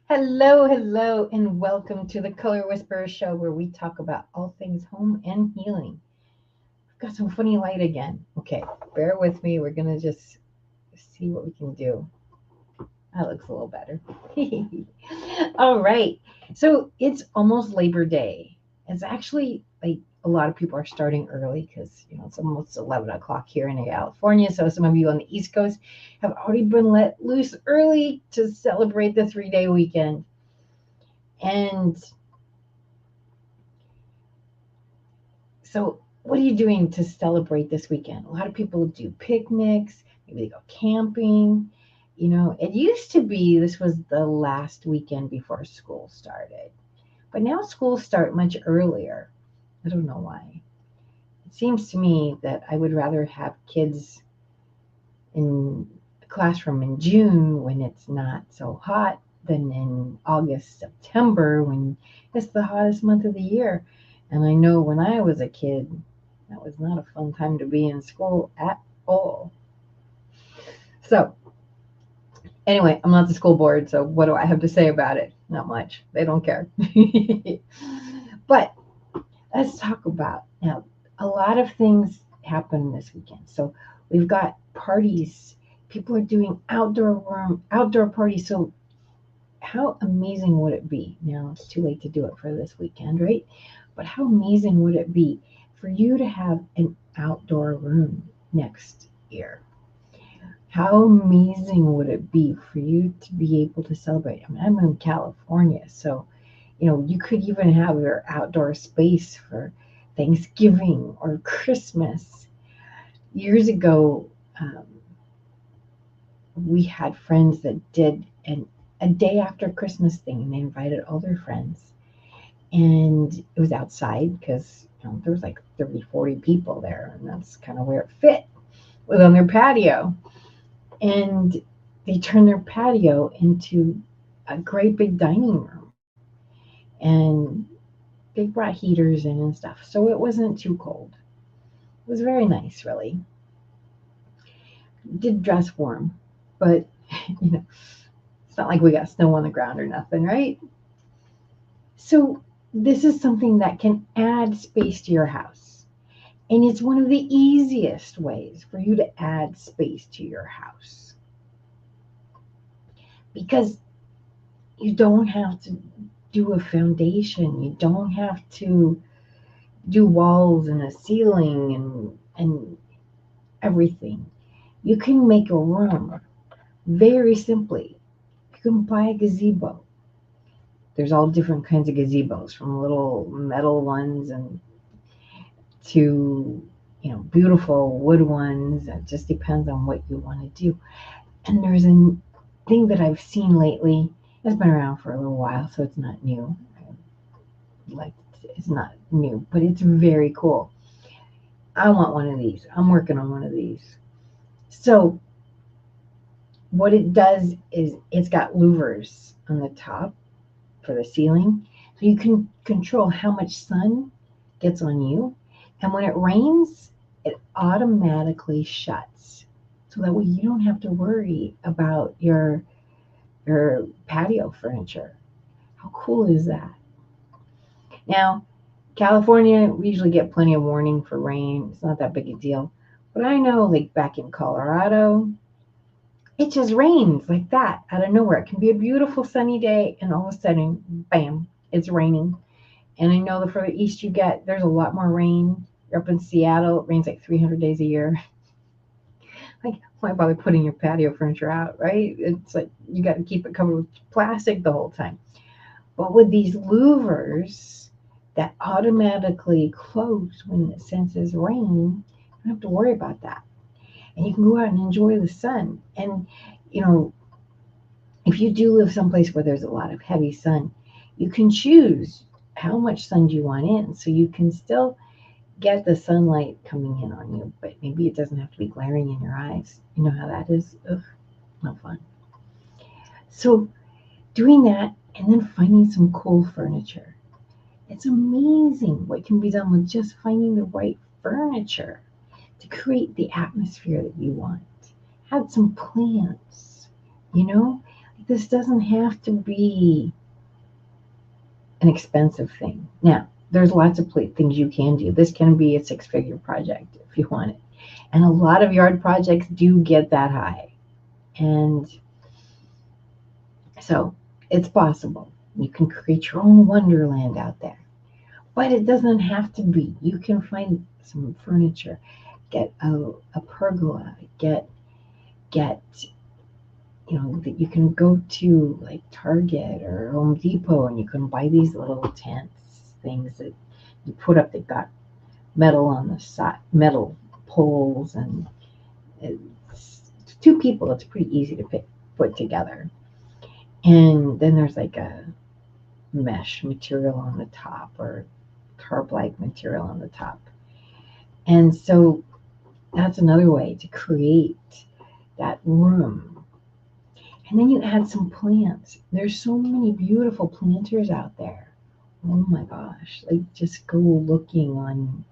Hello, hello, and welcome to the Color Whisperer Show where we talk about all things home and healing. I've got some funny light again. Okay, bear with me. We're going to just see what we can do. That looks a little better. All right. So it's almost Labor Day. It's actually like a lot of people are starting early because, it's almost 11 o'clock here in California. So some of you on the East Coast have already been let loose early to celebrate the 3-day weekend. And so, what are you doing to celebrate this weekend? A lot of people do picnics, maybe they go camping. It used to be this was the last weekend before school started, but now schools start much earlier. I don't know why. It seems to me that I would rather have kids in the classroom in June when it's not so hot than in August, September when it's the hottest month of the year. And I know when I was a kid, that was not a fun time to be in school at all. So, anyway, I'm not the school board, so what do I have to say about it? Not much. They don't care. But let's talk about now. A lot of things happen this weekend. So we've got parties. People are doing outdoor parties. So how amazing would it be? Now it's too late to do it for this weekend, right? But how amazing would it be for you to have an outdoor room next year? How amazing would it be for you to be able to celebrate? I mean, I'm in California, so you could even have your outdoor space for Thanksgiving or Christmas. Years ago, we had friends that did a day after Christmas thing, and they invited all their friends. And it was outside because there was like 30, 40 people there, and that's kind of where it fit. It was on their patio. And they turned their patio into a great big dining room. And they brought heaters in and stuff. So it wasn't too cold. It was very nice, really. Did dress warm, but it's not like we got snow on the ground or nothing, right? So this is something that can add space to your house. And it's one of the easiest ways for you to add space to your house because you don't have to do a foundation. You don't have to do walls and a ceiling and everything. You can make a room very simply. You can buy a gazebo. There's all different kinds of gazebos, from little metal ones and to beautiful wood ones. It just depends on what you want to do. And there's a thing that I've seen lately. It's been around for a little while, so it's not new. Like it's not new, but it's very cool. I want one of these. I'm working on one of these. So what it does is it's got louvers on the top for the ceiling, so you can control how much sun gets on you. And when it rains, it automatically shuts. So that way you don't have to worry about your patio furniture. How cool is that? Now, California, we usually get plenty of warning for rain. It's not that big a deal. But I know, like back in Colorado, it just rains like that out of nowhere. It can be a beautiful sunny day, and all of a sudden, bam, it's raining. And I know the further east you get, there's a lot more rain. You're up in Seattle, it rains like 300 days a year. Like, why bother putting your patio furniture out, right? It's like you got to keep it covered with plastic the whole time. But with these louvers that automatically close when it senses rain, you don't have to worry about that. And you can go out and enjoy the sun. And, you know, if you do live someplace where there's a lot of heavy sun, you can choose how much sun do you want in. So you can still get the sunlight coming in on you, but maybe it doesn't have to be glaring in your eyes. You know how that is? Ugh, no fun. So doing that and then finding some cool furniture. It's amazing what can be done with just finding the right furniture to create the atmosphere that you want. Add some plants, you know? this doesn't have to be an expensive thing. Now, there's lots of things you can do. This can be a six-figure project if you want it. And a lot of yard projects do get that high. And so it's possible. You can create your own wonderland out there. But it doesn't have to be. You can find some furniture, get a pergola, get that you can go to like Target or Home Depot and you can buy these little tents, things that you put up that got metal on the side, metal poles, and it's two people. It's pretty easy to put together. And then there's like a mesh material on the top or tarp-like material on the top. And so that's another way to create that room. And then you add some plants. There's so many beautiful planters out there. Oh my gosh. Like just go looking on,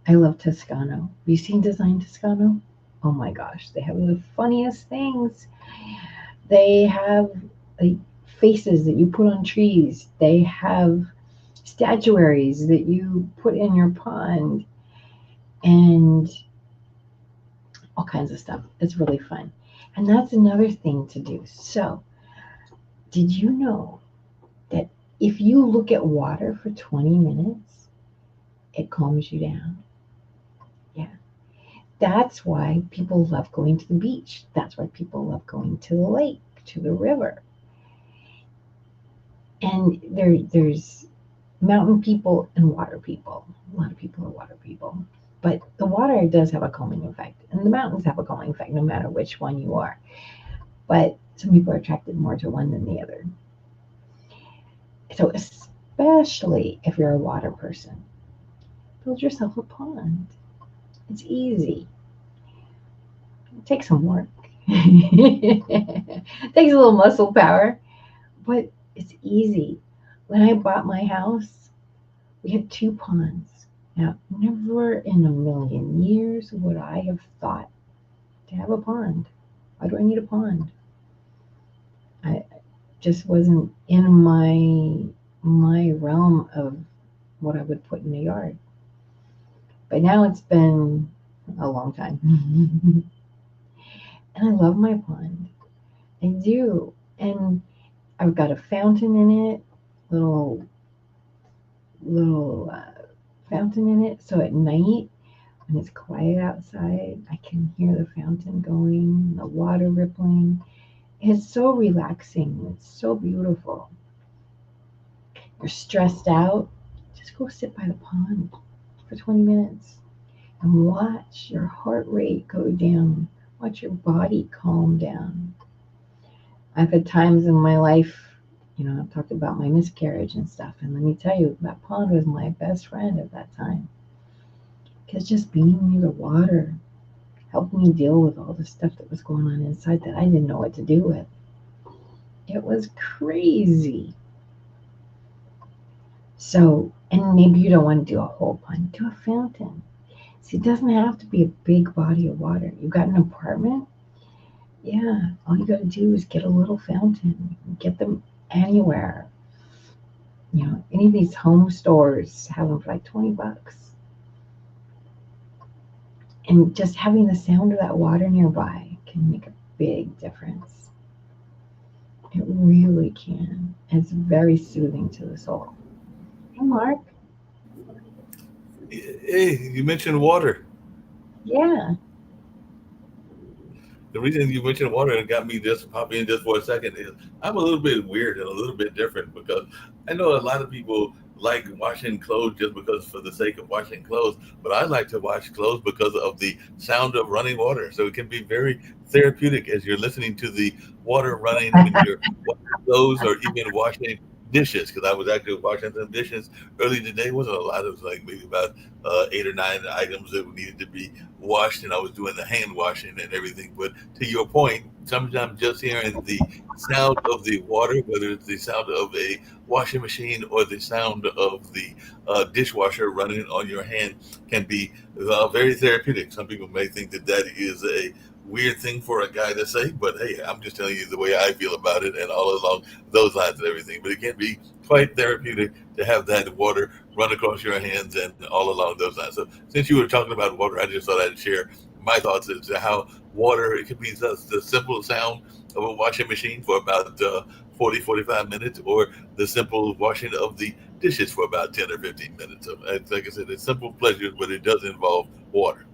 I love Toscano. Have you seen Design Toscano? Oh my gosh. They have the funniest things. They have like faces that you put on trees. They have statuaries that you put in your pond and all kinds of stuff. It's really fun. And that's another thing to do. So, did you know that if you look at water for 20 minutes, it calms you down? Yeah. That's why people love going to the beach. That's why people love going to the lake, to the river. And there's mountain people and water people. A lot of people are water people. But the water does have a calming effect, and the mountains have a calming effect no matter which one you are. But some people are attracted more to one than the other. So especially if you're a water person, build yourself a pond. It's easy. It takes some work. It takes a little muscle power, but it's easy. When I bought my house, we had 2 ponds. Now, never in a million years would I have thought to have a pond. Why do I need a pond? I just wasn't in my realm of what I would put in the yard. But now it's been a long time. And I love my pond. I do. And I've got a fountain in it, little fountain in it. So at night, when it's quiet outside, I can hear the fountain going, the water rippling. It's so relaxing. It's so beautiful. You're stressed out, just go sit by the pond for 20 minutes and watch your heart rate go down. Watch your body calm down. I've had times in my life, I've talked about my miscarriage and stuff. And let me tell you, that pond was my best friend at that time. Because just being near the water helped me deal with all the stuff that was going on inside that I didn't know what to do with. It was crazy. So, and maybe you don't want to do a whole pond, do a fountain. See, it doesn't have to be a big body of water. You've got an apartment? Yeah, all you got to do is get a little fountain. Get them anywhere. Any of these home stores have them for like $20. And just having the sound of that water nearby can make a big difference. It really can. It's very soothing to the soul. Hey, Mark. Hey, you mentioned water. Yeah. The reason you mentioned water and got me just pop in just for a second is I'm a little bit weird and a little bit different because I know a lot of people like washing clothes just because for the sake of washing clothes, but I like to wash clothes because of the sound of running water. So it can be very therapeutic as you're listening to the water running when you're washing clothes or even washing dishes. Because I was actually washing some dishes early today. Wasn't a lot. It was like maybe about 8 or 9 items that needed to be washed, and I was doing the hand washing and everything. But to your point, sometimes just hearing the sound of the water, whether it's the sound of a washing machine or the sound of the dishwasher running on your hand, can be very therapeutic. Some people may think that that is a weird thing for a guy to say, but hey, I'm just telling you the way I feel about it, and all along those lines and everything. But it can be quite therapeutic to have that water run across your hands and all along those lines. So since you were talking about water, I just thought I'd share my thoughts as to how water, it can be the simple sound of a washing machine for about 40, 45 minutes, or the simple washing of the dishes for about 10 or 15 minutes. So, like I said, it's simple pleasures, but it does involve water.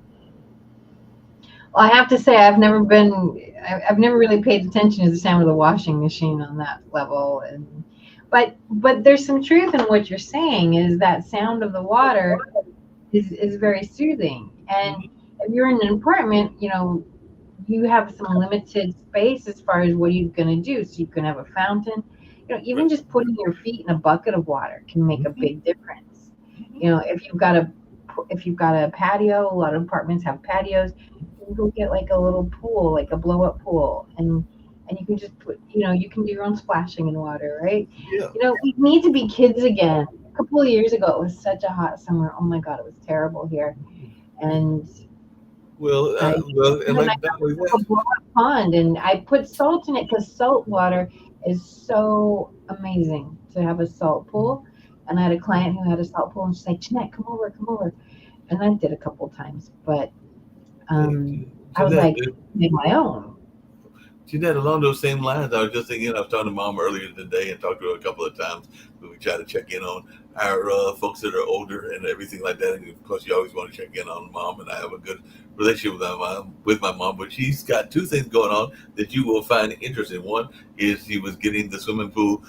Well, I have to say, I've never really paid attention to the sound of the washing machine on that level, and but there's some truth in what you're saying. Is that sound of the water is very soothing, and Mhm. if you're in an apartment, you have some limited space as far as what you're going to do. So you can have a fountain. Even Right. just putting your feet in a bucket of water can make a Mhm. big difference. Mhm. If you've got a patio, a lot of apartments have patios. You can go get like a little pool, like a blow up pool, and you can just you can do your own splashing in water, right? Yeah. We need to be kids again. A couple of years ago, it was such a hot summer. Oh my God, it was terrible here, and Well, I and then I like not only have a that, blow up pond, and I put salt in it because salt water is so amazing to have a salt pool. And I had a client who had a salt pool, and she's like, Jeanette, come over. And I did a couple times, but hey, I was Jeanette, like, make my own. Jeanette, along those same lines, I was just thinking, I was talking to mom earlier today and talked to her a couple of times. We try to check in on our folks that are older and everything like that. And of course, you always want to check in on mom, and I have a good relationship with my mom. But she's got two things going on that you will find interesting. One is she was getting the swimming pool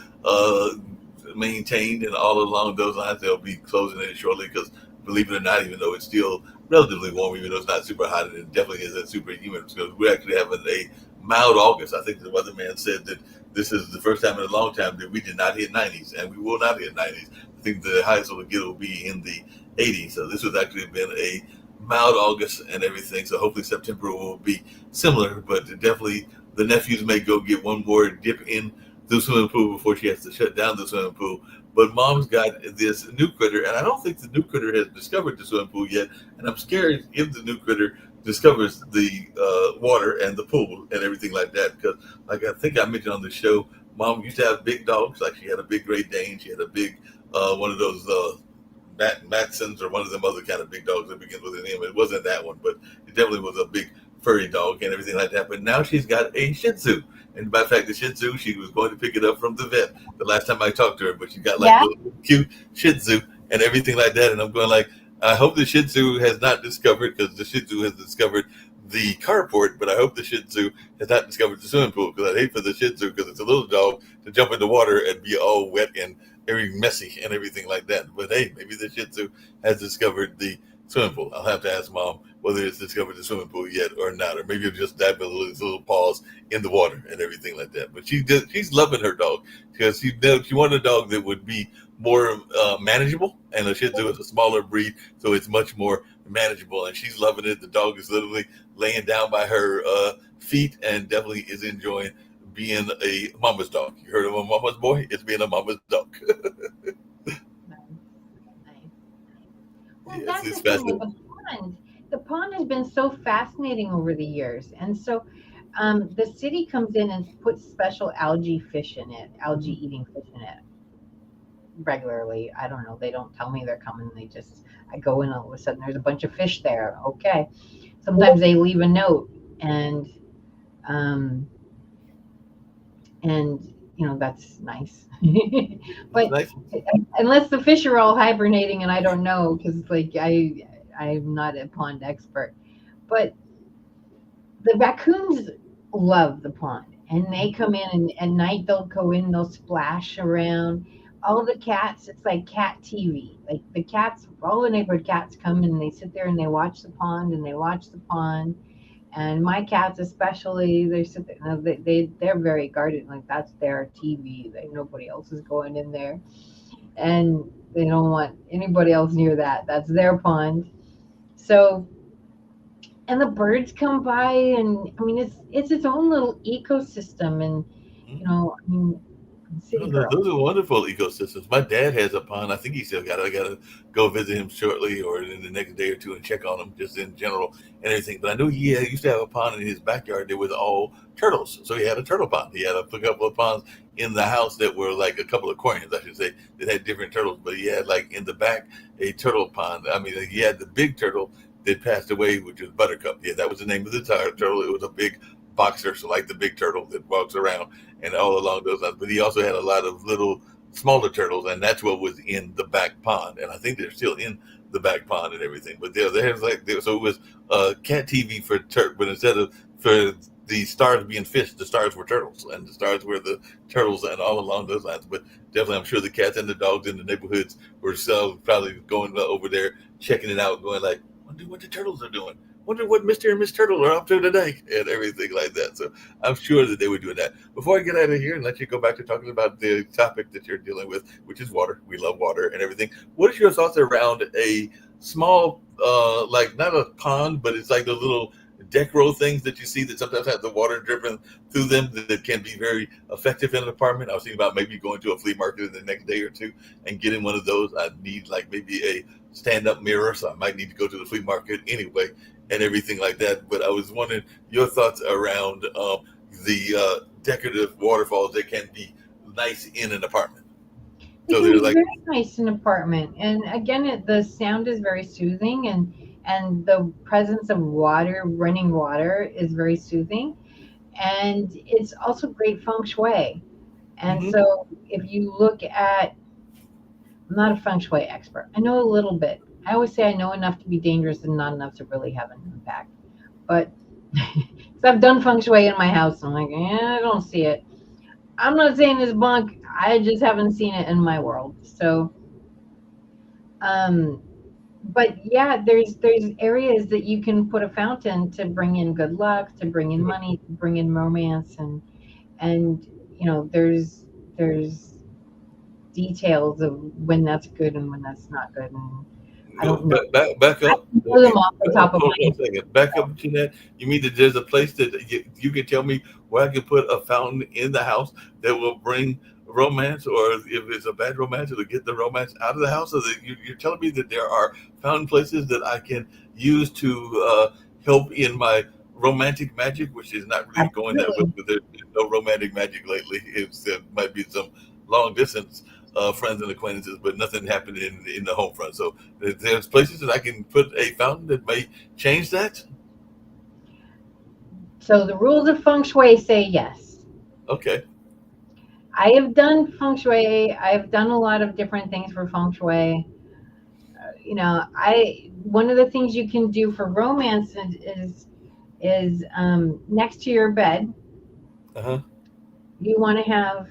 maintained, and all along those lines, they'll be closing it shortly because, believe it or not, even though it's still relatively warm, even though it's not super hot, and it definitely isn't super humid, because we're actually having a mild August. I think the weatherman said that this is the first time in a long time that we did not hit 90s, and we will not hit 90s. I think the highest we'll get will be in the 80s. So this has actually been a mild August and everything. So hopefully September will be similar, but definitely the nephews may go get one more dip in the swimming pool before she has to shut down the swimming pool. But mom's got this new critter, and I don't think the new critter has discovered the swimming pool yet. And I'm scared if the new critter discovers the water and the pool and everything like that. Because, like I think I mentioned on the show, mom used to have big dogs. Like she had a big Great Dane, she had a big one of those Matsons or one of them other kind of big dogs that begins with an M. It wasn't that one, but it definitely was a big furry dog and everything like that. But now she's got a Shih Tzu. And by the fact, the Shih Tzu, she was going to pick it up from the vet the last time I talked to her, but she got like Yeah. a little cute Shih Tzu and everything like that. And I'm going like, I hope the Shih Tzu has not discovered, because the Shih Tzu has discovered the carport, but I hope the Shih Tzu has not discovered the swimming pool, because I'd hate for the Shih Tzu, because it's a little dog, to jump in the water and be all wet and very messy and everything like that. But hey, maybe the Shih Tzu has discovered the swimming pool. I'll have to ask mom whether it's discovered the swimming pool yet or not, or maybe it'll just dive with little paws in the water and everything like that. But she's loving her dog, because she wanted a dog that would be more manageable, and a Shih Tzu is a smaller breed, so it's much more manageable, and she's loving it. The dog is literally laying down by her feet and definitely is enjoying being a mama's dog. You heard of a mama's boy? It's being a mama's dog. Nice, nice. Well, Yes, that's it's the thing with fascinating. the pond. The pond has been so fascinating over the years, and so the city comes in and puts special algae fish in it, algae eating fish in it regularly. I don't know. They don't tell me they're coming. I go in, all of a sudden there's a bunch of fish there. Okay. Sometimes they leave a note, and um, that's nice. It's But nice. unless the fish are all hibernating, and I don't know, because like I'm not a pond expert, but the raccoons love the pond, and they come in, and at night they'll go in, they'll splash around. All the cats, it's like cat TV. Like the cats, all the neighborhood cats come and they sit there and they watch the pond and they watch the pond. And my cats, especially, they sit there. No, they're very guarded. Like that's their TV. Nobody else is going in there, and they don't want anybody else near that. That's their pond. So, and the birds come by, and I mean, it's its own little ecosystem. And Mhm. I mean, City No, girl. those are wonderful ecosystems. My dad has a pond. I think he still got it. I got to go visit him shortly or in the next day or two and check on him just in general and everything. But I knew used to have a pond in his backyard that was all turtles. So he had a turtle pond. He had a couple of ponds in the house that were like a couple of aquariums, I should say, that had different turtles. But he had like in the back a turtle pond. I mean, he had the big turtle that passed away, which was Buttercup. Yeah, that was the name of the turtle. It was a big boxer, so like the big turtle that walks around and all along those lines. But he also had a lot of little smaller turtles, and that's what was in the back pond. And I think they're still in the back pond and everything. But there's like so it was cat TV for but instead of for the stars being fish, the stars were turtles, and the stars were the turtles, and all along those lines. But definitely, I'm sure the cats and the dogs in the neighborhoods were still probably going over there checking it out, going like, "Wonder what the turtles are doing. Wonder what Mr. and Miss Turtle are up to today," and everything like that. So I'm sure that they were doing that. Before I get out of here and let you go back to talking about the topic that you're dealing with, which is water. We love water and everything. What is your thoughts around a small, like not a pond, but it's like those little deck row things that you see that sometimes have the water dripping through them that can be very effective in an apartment? I was thinking about maybe going to a flea market in the next day or two and getting one of those. I need like maybe a stand-up mirror, so I might need to go to the flea market anyway and everything like that. But I was wondering your thoughts around the decorative waterfalls that can be nice in an apartment. It So can they're be like, very nice in an apartment, and again, the sound is very soothing, and the presence of water, running water, is very soothing, and it's also great feng shui. And mm-hmm, so, if you look at, I'm not a feng shui expert. I know a little bit. I always say I know enough to be dangerous and not enough to really have an impact. But because I've done feng shui in my house, I'm like, I don't see it. I'm not saying it's bunk. I just haven't seen it in my world. So, um, but yeah, there's areas that you can put a fountain to bring in good luck, to bring in money, to bring in romance, and there's details of when that's good and when that's not good. And I go don't know. back I up. don't know them off the top of Hold my on a second. Back up, Jeanette. You mean that there's a place that you can tell me where I can put a fountain in the house that will bring romance, or if it's a bad romance, it'll get the romance out of the house? So that you're telling me that there are fountain places that I can use to help in my romantic magic, which is not really going that way. absolutely. But there's no romantic magic lately. There might be some long distance friends and acquaintances, but nothing happened in the home front. So there's places that I can put a fountain that may change that. So the rules of feng shui say yes. Okay. I have done feng shui. I've done a lot of different things for feng shui. I one of the things you can do for romance is next to your bed, Uh huh. you want to have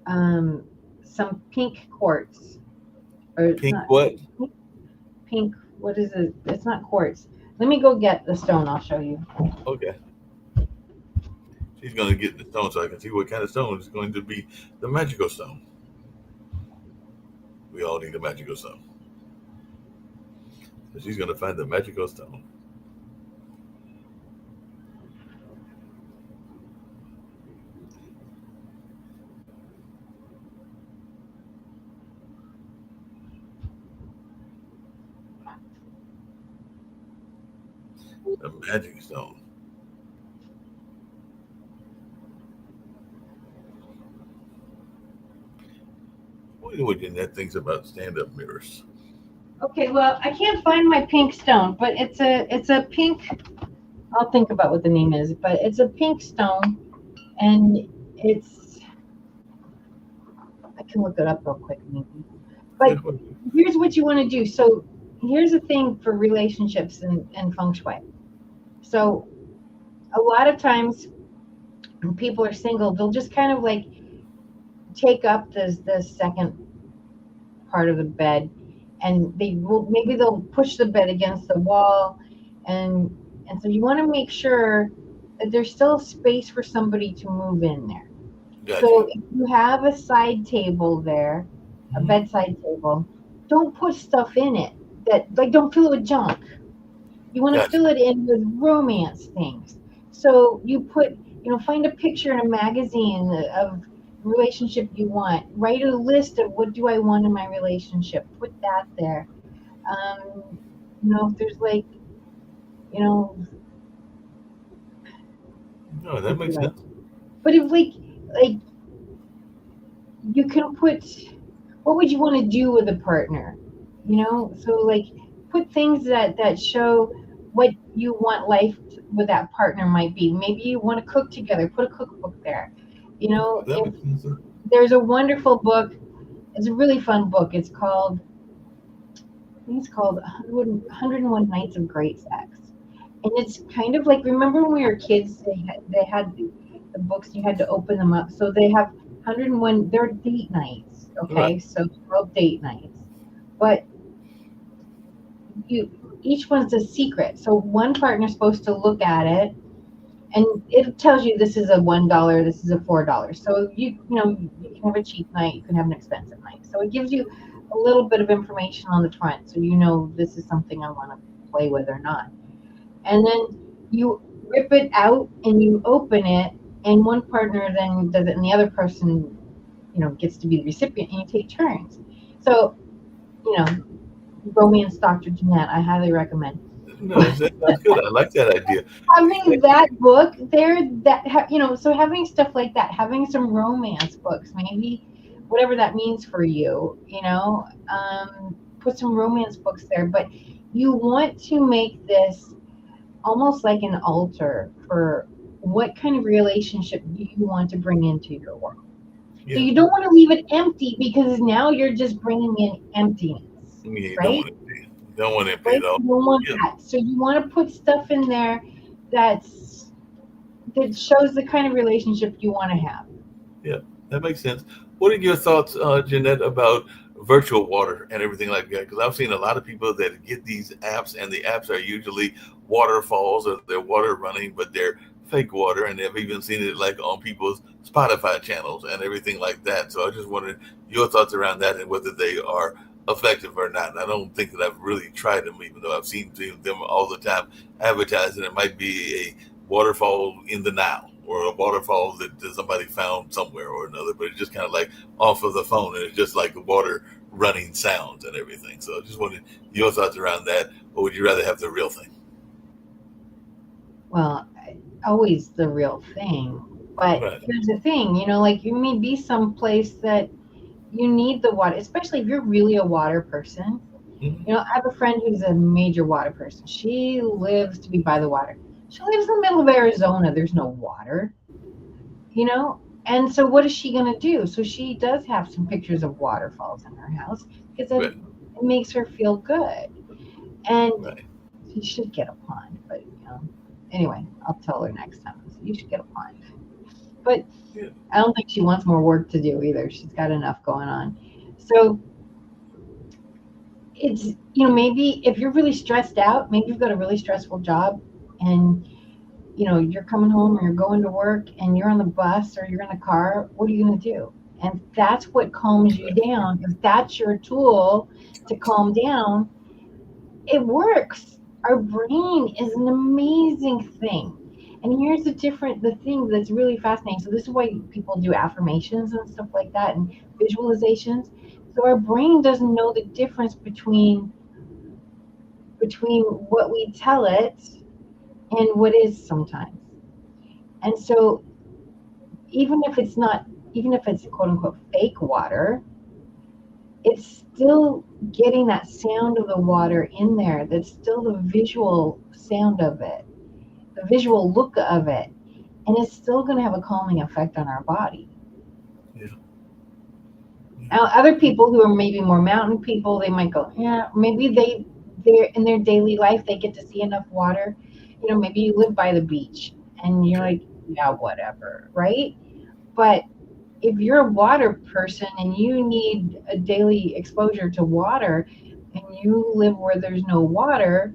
um, some pink quartz, or it's Pink not what? pink. What is it? It's not quartz. Let me go get the stone. I'll show you. Okay. She's going to get the stone so I can see what kind of stone is going to be the magical stone. We all need a magical stone. So she's going to find the magical stone. The magic stone. What do you Jeanette thinks about stand-up mirrors? Okay, well, I can't find my pink stone, but it's a pink. I'll think about what the name is, but it's a pink stone, and it's I can look it up real quick maybe. Yeah. But here's what you want to do. So here's the thing for relationships and feng shui. So a lot of times when people are single, they'll just kind of like take up the second part of the bed, and maybe they'll push the bed against the wall, and and so you want to make sure that there's still space for somebody to move in there. Gotcha. So if you have a side table there, a Hmm. bedside table, don't put stuff in it that, like, don't fill it with junk. You want to Gotcha. fill it in with romance things. So you find a picture in a magazine of relationship you want. Write a list of what do I want in my relationship. Put that there. If there's like, you know, No, that what makes do I? sense. But if like you can put, what would you want to do with a partner? So like put things that show what you want life with that partner might be. Maybe you want to cook together. Put a cookbook there. That If makes sense. there's a wonderful book, it's a really fun book. I think it's called 101 Nights of Great Sex. And it's kind of like, remember when we were kids, they had the books, you had to open them up. So they have 101, they're date nights. Right. Okay. So 12 date nights. But you, each one's a secret. So one partner's supposed to look at it and it tells you this is a $1, this is a $4. So you can have a cheap night, you can have an expensive night. So it gives you a little bit of information on the front, so this is something I want to play with or not. And then you rip it out and you open it, and one partner then does it, and the other person gets to be the recipient, and you take turns. So you know, romance Dr. Jeanette, I highly recommend. No, that's good. I like that idea. Having that book there, so having stuff like that, having some romance books, maybe whatever that means for you, put some romance books there. But you want to make this almost like an altar for what kind of relationship do you want to bring into your world. So Yeah. you don't want to leave it empty, because now you're just bringing in emptiness, Yeah, you don't right? want to pay. You don't want to pay Right? it all. You don't want Yeah. that. So you want to put stuff in there that's that shows the kind of relationship you want to have. Yeah, that makes sense. What are your thoughts, Jeanette, about virtual water and everything like that? Because I've seen a lot of people that get these apps, and the apps are usually waterfalls or they're water running, but they're fake water. And they've even seen it like on people's Spotify channels and everything like that. So I just wondered your thoughts around that and whether they are effective or not. And I don't think that I've really tried them, even though I've seen them all the time advertising. It might be a waterfall in the Nile or a waterfall that somebody found somewhere or another, but it's just kind of like off of the phone, and it's just like the water running sounds and everything. So I just wanted your thoughts around that, or would you rather have the real thing? Well, always the real thing. But Right. here's the thing, like you may be someplace that you need the water, especially if you're really a water person. Mhm. I have a friend who's a major water person. She lives to be by the water. She lives in the middle of Arizona. There's no water, you know? And so what is she going to do? So she does have some pictures of waterfalls in her house because Right. it makes her feel good. And Right. she should get a pond, but anyway, I'll tell her next time. You should get a pond. But Yeah. I don't think she wants more work to do either. She's got enough going on. So it's, maybe if you're really stressed out, maybe you've got a really stressful job, and you're coming home or you're going to work and you're on the bus or you're in the car. What are you going to do? And that's what calms you Right. down. If that's your tool to calm down, it works. Our brain is an amazing thing. And here's the thing that's really fascinating. So this is why people do affirmations and stuff like that, and visualizations. So our brain doesn't know the difference between what we tell it and what is sometimes. And so even if it's not, even if it's quote unquote fake water, it's still getting that sound of the water in there. That's still the visual sound of it, the visual look of it. And it's still going to have a calming effect on our body. Yeah. Now, other people who are maybe more mountain people, they might go, yeah, maybe they're in their daily life, they get to see enough water. Maybe you live by the beach and you're Okay. like, yeah, whatever, right? But if you're a water person and you need a daily exposure to water and you live where there's no water,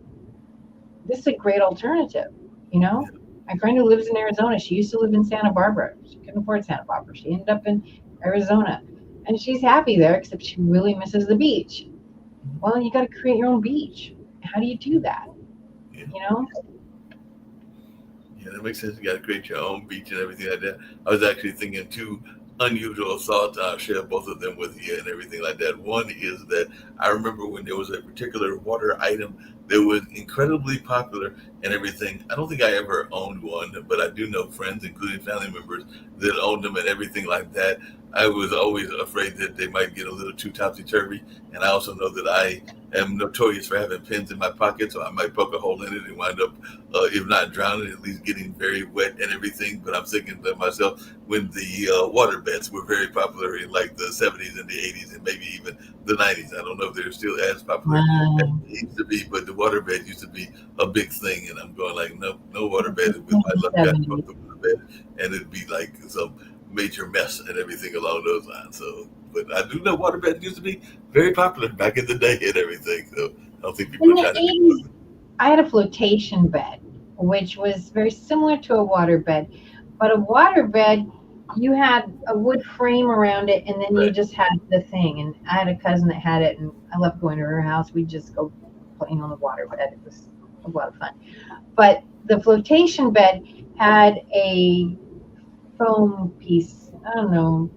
this is a great alternative. You know, my friend who lives in Arizona, she used to live in Santa Barbara. She couldn't afford Santa Barbara. She ended up in Arizona and she's happy there, except she really misses the beach. Well, you got to create your own beach. How do you do that? Yeah. You know, Yeah, that makes sense. You got to create your own beach and everything like that. I was actually thinking too, unusual thoughts. I'll share both of them with you and everything like that. One is that I remember when there was a particular water item that was incredibly popular and everything. I don't think I ever owned one, but I do know friends, including family members, that owned them and everything like that. I was always afraid that they might get a little too topsy turvy, and I also know that I am notorious for having pins in my pocket, so I might poke a hole in it and wind up, if not drowning, at least getting very wet and everything. But I'm thinking to myself, when the water beds were very popular in like the 70s and the 80s and maybe even the 90s. I don't know if they're still as popular as Wow. they used to be, but the water bed used to be a big thing. And I'm going like, no, no water bed. With my luck, I broke 70s. the water bed, and it'd be like some major mess and everything along those lines. So, but I do know water beds used to be very popular back in the day and everything. So I don't think people In are the trying to be. 80s, I had a flotation bed, which was very similar to a water bed. But a water bed, you had a wood frame around it, and then you Right. just had the thing. And I had a cousin that had it, and I loved going to her house. We'd just go playing on the water bed. It was a lot of fun. But the flotation bed had a foam piece, I don't know,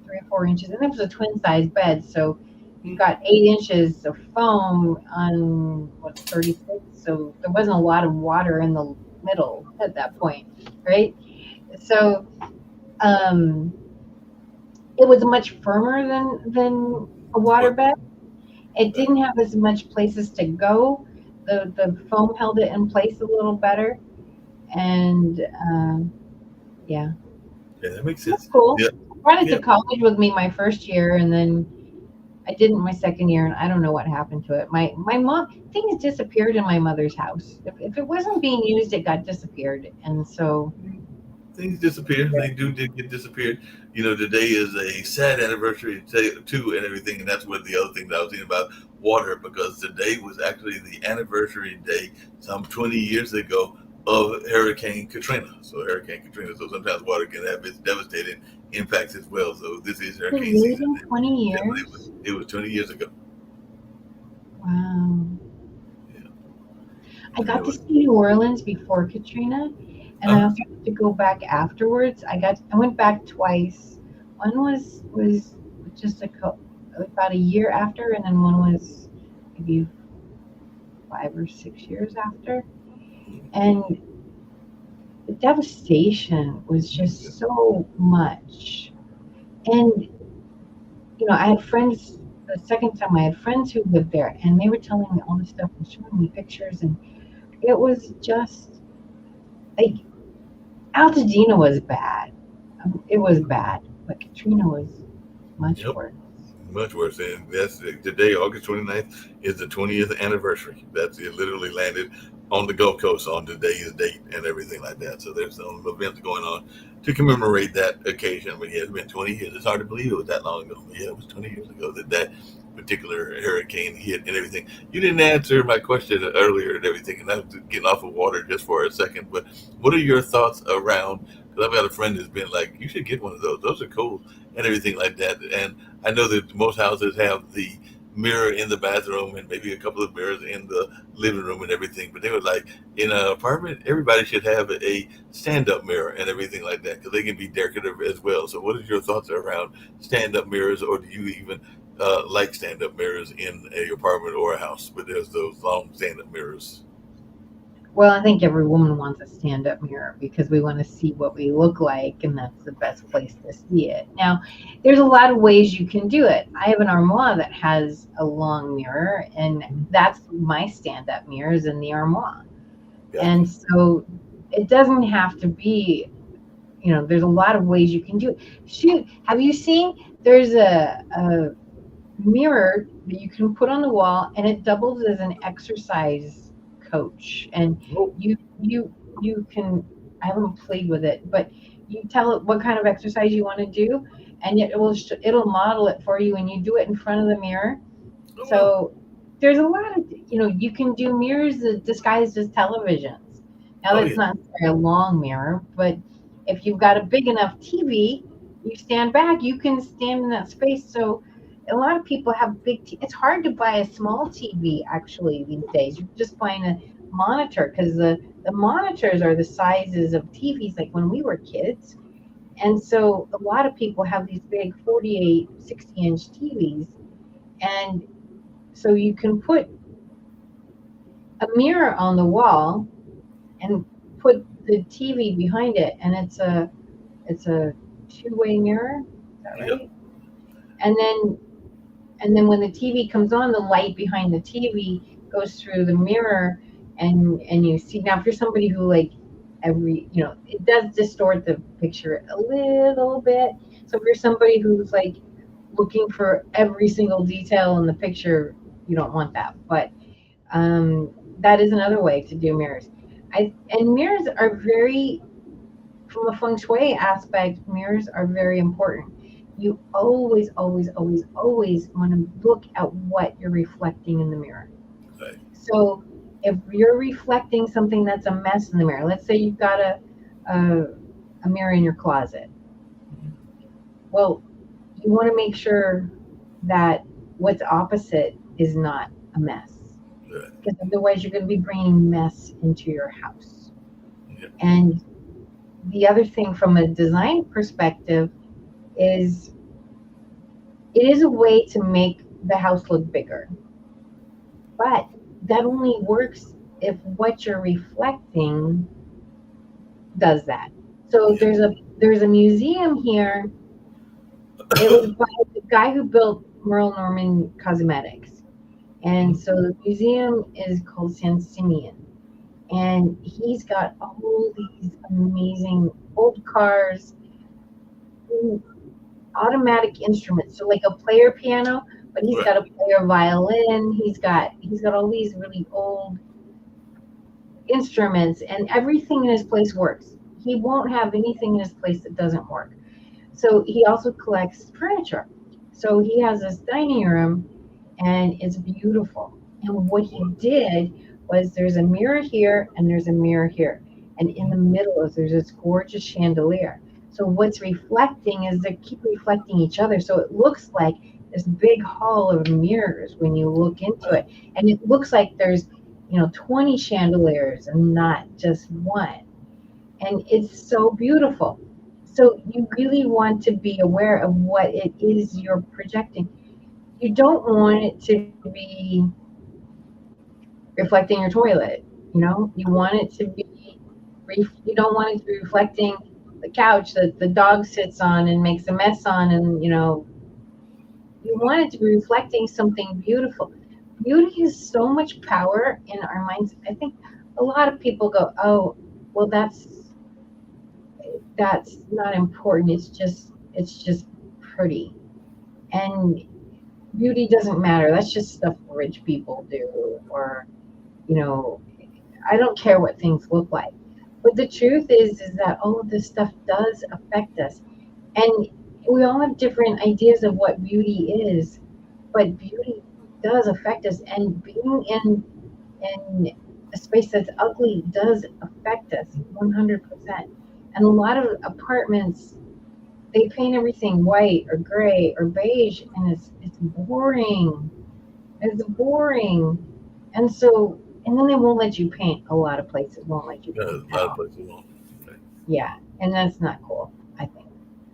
3 or 4 inches, and it was a twin size bed. So you got 8 inches of foam on what 36. So there wasn't a lot of water in the middle at that point, right? So um, it was much firmer than a water But bed. It didn't have as much places to go. The foam held it in place a little better, and yeah, yeah, that makes that's sense. cool. Yeah, I brought it yeah. to college with me my first year, and then I didn't my second year, and I don't know what happened to it. My mom things disappeared in my mother's house. If it wasn't being used, it got disappeared, and so Things disappear. yeah. They do did get disappeared. Today is a sad anniversary too, and everything. And that's what the other thing that I was thinking about water, because today was actually the anniversary day, some 20 years ago, of Hurricane Katrina. So Hurricane Katrina. So sometimes water can have its devastating impacts as well. So this is It's hurricane really season. been 20 Definitely, years. it was 20 years ago. Wow. Yeah, I and it got to was. see New Orleans before Katrina, and I Uh, also got to go back afterwards. I went back twice. One was just about a year after, and then one was maybe 5 or 6 years after. And the devastation was yeah. just so much. And I had friends. The second time, I had friends who lived there, and they were telling me all this stuff and showing me pictures, and it was just like Altadena was bad. It was bad, but Katrina was much Yep. worse. Much worse. And that's today, August 29th, is the 20th anniversary. That's it literally landed on the Gulf Coast on today's date and everything like that. So there's some events going on to commemorate that occasion. But yeah, it's been 20 years. It's hard to believe it was that long ago. But yeah, it was 20 years ago that particular hurricane hit and everything. You didn't answer my question earlier and everything, and I'm getting off of water just for a second. But what are your thoughts around? Because I've got a friend who's been like, you should get one of those. Those are cool and everything like that. And I know that most houses have the mirror in the bathroom and maybe a couple of mirrors in the living room and everything. But they were like, in an apartment, everybody should have a stand-up mirror and everything like that because they can be decorative as well. So, what is your thoughts around stand-up mirrors, or do you even like stand-up mirrors in a apartment or a house? But there's those long stand-up mirrors. Well, I think every woman wants a stand-up mirror because we want to see what we look like, and that's the best place to see it. Now, there's a lot of ways you can do it. I have an armoire that has a long mirror, and that's my stand-up mirrors in the armoire. Gotcha. And so it doesn't have to be, there's a lot of ways you can do it. Shoot, have you seen there's a mirror that you can put on the wall, and it doubles as an exercise coach, and Oh, you can, I haven't played with it, but you tell it what kind of exercise you want to do, and it'll model it for you, and you do it in front of the mirror. oh wow. So there's a lot of, you can do mirrors that disguised as televisions. Now Oh that's yeah. not necessarily a long mirror, but if you've got a big enough TV, you stand back, you can stand in that space. So a lot of people have it's hard to buy a small TV actually these days. You're just buying a monitor because the monitors are the sizes of TVs like when we were kids. And so a lot of people have these big 48, 60-inch TVs. And so you can put a mirror on the wall and put the TV behind it, and it's a two-way mirror. Is that Yeah. right? And then when the TV comes on, the light behind the TV goes through the mirror, and you see. Now, if you're somebody who like it does distort the picture a little bit. So if you're somebody who's like looking for every single detail in the picture, you don't want that. But that is another way to do mirrors. And mirrors are very, from a feng shui aspect, mirrors are very important. You always, always, always, always want to look at what you're reflecting in the mirror. Right. So if you're reflecting something that's a mess in the mirror, let's say you've got a, a mirror in your closet. Well, you want to make sure that what's opposite is not a mess. Right. Because otherwise you're going to be bringing mess into your house. Yeah. And the other thing from a design perspective is it is a way to make the house look bigger. But that only works if what you're reflecting does that. So Yeah. there's a museum here. It was by the guy who built Merle Norman Cosmetics. And so the museum is called San Simeon. And he's got all these amazing old cars, automatic instruments. So like a player piano, but he's Right. got a player violin. He's got all these really old instruments, and everything in his place works. He won't have anything in his place that doesn't work. So he also collects furniture. So he has this dining room, and it's beautiful. And what he did was there's a mirror here and there's a mirror here. And in the middle is there's this gorgeous chandelier. So what's reflecting is they keep reflecting each other. So it looks like this big hall of mirrors when you look into it. And it looks like there's 20 chandeliers and not just one. And it's so beautiful. So you really want to be aware of what it is you're projecting. You don't want it to be reflecting your toilet. You want it to be, you don't want it to be reflecting the couch that the dog sits on and makes a mess on, and you want it to be reflecting something beautiful. Beauty has so much power in our minds. I think a lot of people go, oh, well, that's not important. It's just pretty. And beauty doesn't matter. That's just stuff rich people do, or you know, I don't care what things look like. But the truth is that all of this stuff does affect us. And we all have different ideas of what beauty is, but beauty does affect us. And being in a space that's ugly does affect us 100%. And a lot of apartments, they paint everything white or gray or beige, and it's boring. It's boring. And so, and then they won't let you paint. A lot of places won't let you Yeah, paint a at lot of all. places won't. Okay. Yeah, and that's not cool, I think.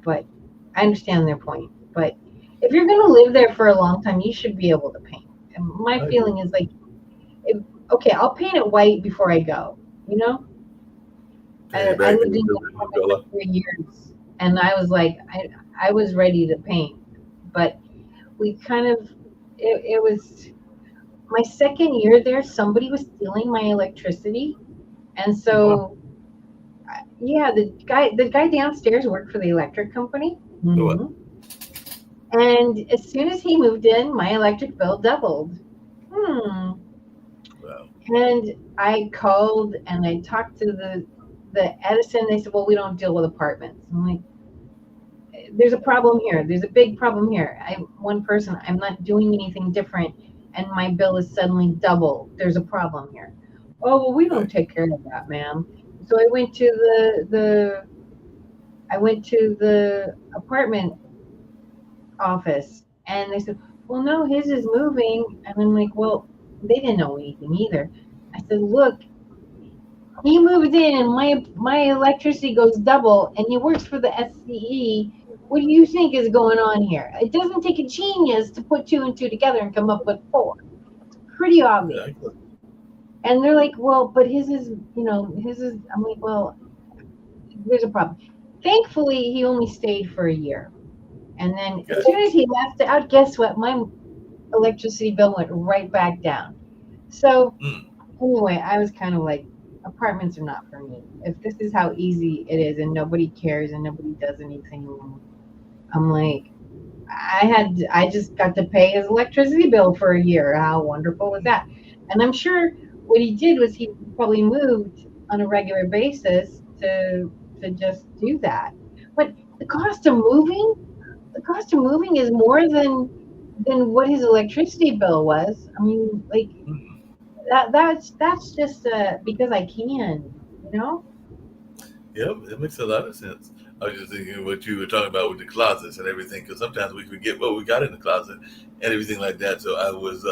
But I understand their point. But if you're going to live there for a long time, you should be able to paint. And my I agree. feeling is like, if, okay, I'll paint it white before I go. You know, Turn your I back lived and in do the the apartment color. for 3 years, and I was like, I was ready to paint, but we kind of, it was my second year there. Somebody was stealing my electricity, and Wow. so yeah, the guy downstairs worked for the electric company. So what? And as soon as he moved in, my electric bill doubled. Hmm. Wow. And I called and I talked to the Edison. They said, "Well, we don't deal with apartments." I'm like, "There's a problem here. There's a big problem here. I'm one person. I'm not doing anything different, and my bill is suddenly double. There's a problem here." "Oh, well, we don't Right. take care of that, ma'am." So I went to the apartment office, and they said, "Well, no, his is moving." And I'm like, "Well, they didn't know anything either." I said, "Look, he moves in and my electricity goes double and he works for the SCE. What do you think is going on here? It doesn't take a genius to put two and two together and come up with four. Pretty obvious. Exactly. And they're like, well, but his is, I'm like, well, there's a problem. Thankfully, he only stayed for a year. And then as soon Gotcha. as he left out, guess what? My electricity bill went right back down. So Mm. anyway, I was kind of like, apartments are not for me. If this is how easy it is and nobody cares and nobody does anything, I'm like, I just got to pay his electricity bill for a year. How wonderful was that? And I'm sure what he did was he probably moved on a regular basis to just do that. But the cost of moving, the cost of moving is more than what his electricity bill was. I mean, like Mm. that's just because I can, you know. Yep, it makes a lot of sense. I was just thinking what you were talking about with the closets and everything, because sometimes we forget what we got in the closet and everything like that. So I was,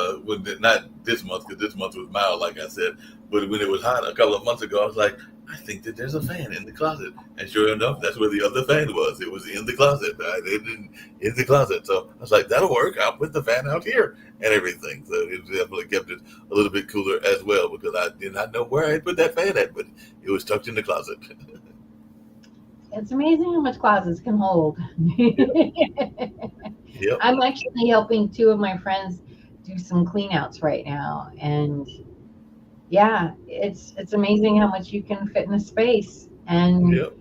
not this month, because this month was mild, like I said, but when it was hot a couple of months ago, I was like, I think that there's a fan in the closet. And sure enough, that's where the other fan was. It was in the closet. I didn't in the closet. So I was like, that'll work. I'll put the fan out here and everything. So it definitely kept it a little bit cooler as well, because I did not know where I put that fan at, but it was tucked in the closet. It's amazing how much closets can hold. Yep. I'm actually helping two of my friends do some clean outs right now, and yeah, it's amazing how much you can fit in a space, Yep.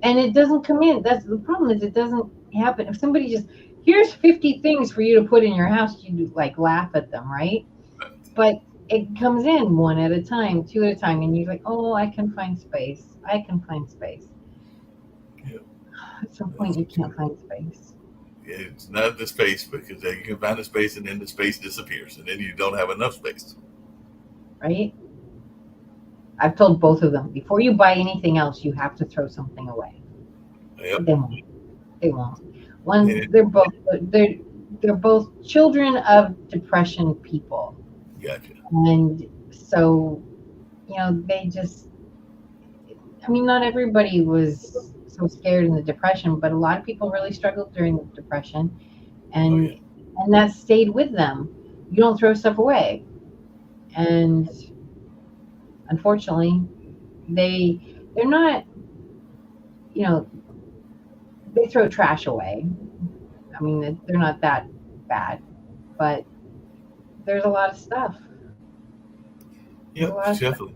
and it doesn't come in. That's the problem, is it doesn't happen. If somebody just, here's 50 things for you to put in your house, you like laugh at them, right? But it comes in one at a time, two at a time, and you're like, oh, I can find space. I can find space. Yep. At some point, That's you for can't sure. find space, It's not the space, because you can find the space and then the space disappears and then you don't have enough space. right? I've told both of them, before you buy anything else, you have to throw something away. But Yep. they won't. They won't. And One, it, they're they're both children of depression people, gotcha. and so they just. I mean, not everybody was so scared in the depression, but a lot of people really struggled during the depression, Oh and yeah. that stayed with them. You don't throw stuff away, and unfortunately, they're not. You know, they throw trash away. I mean, they're not that bad, but there's a lot of stuff. There's a Yep, lot of stuff. definitely.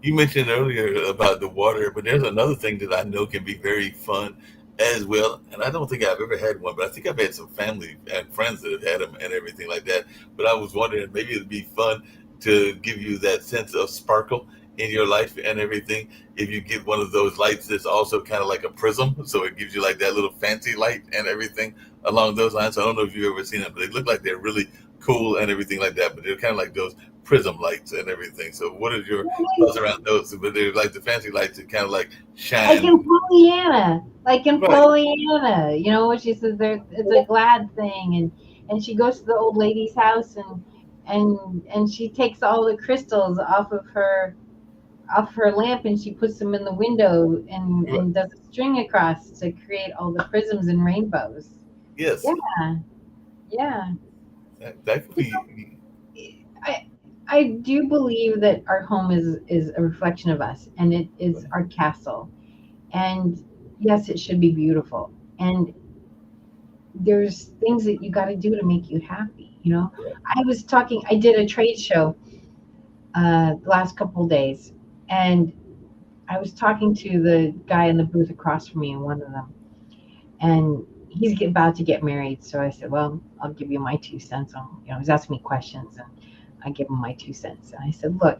You mentioned earlier about the water, but there's another thing that I know can be very fun as well. And I don't think I've ever had one, but I think I've had some family and friends that have had them and everything like that. But I was wondering, maybe it'd be fun to give you that sense of sparkle in your life and everything. If you get one of those lights that's also kind of like a prism, so it gives you like that little fancy light and everything along those lines. I don't know if you've ever seen them, but they look like they're really cool and everything like that. But they're kind of like those prism lights and everything. So what is your thoughts around those? But they're like the fancy lights that kind of like Like in shine. Pollyanna, like in Right. Pollyanna, she says there it's a glad thing, and she goes to the old lady's house, and she takes all the crystals off her lamp, and she puts them in the window, Right. and does a string across to create all the prisms and rainbows. Yes. Yeah, yeah. That could be. I I do believe that our home is a reflection of us, and it is our castle. And yes, it should be beautiful. And there's things that you got to do to make you happy. Right. I did a trade show the last couple of days, and I was talking to the guy in the booth across from me, and one of them, and about to get married. So I said, well, I'll give you my 2 cents on, he's asking me questions, and I give him my 2 cents. And I said, look,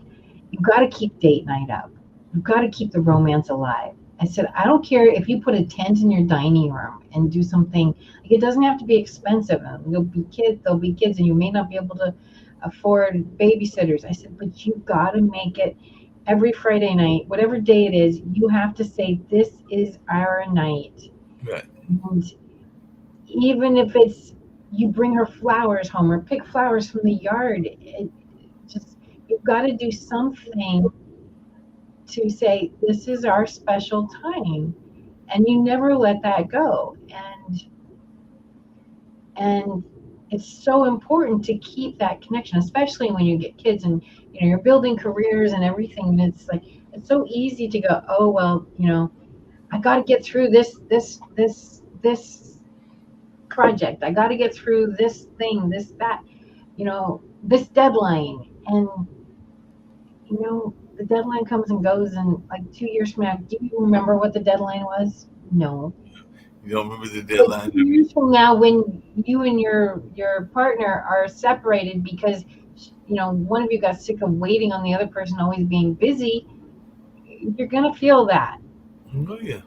you've got to keep date night up. You've got to keep the romance alive. I said, I don't care if you put a tent in your dining room and do something. Like, it doesn't have to be expensive. And there'll be kids, and you may not be able to afford babysitters. I said, but you got to make it every Friday night, whatever day it is. You have to say, this is our night. Right. And even if it's, you bring her flowers home or pick flowers from the yard, just, you've got to do something to say, this is our special time, and you never let that go. And it's so important to keep that connection, especially when you get kids and you're building careers and everything. And it's like it's so easy to go, oh well, I got to get through this project. I got to get through this thing, this that, this deadline. And the deadline comes and goes, and like 2 years from now, do you remember what the deadline was? No. You don't remember the But deadline? 2 years from now, when you and your partner are separated because one of you got sick of waiting on the other person, always being busy, you're gonna feel that. Oh yeah,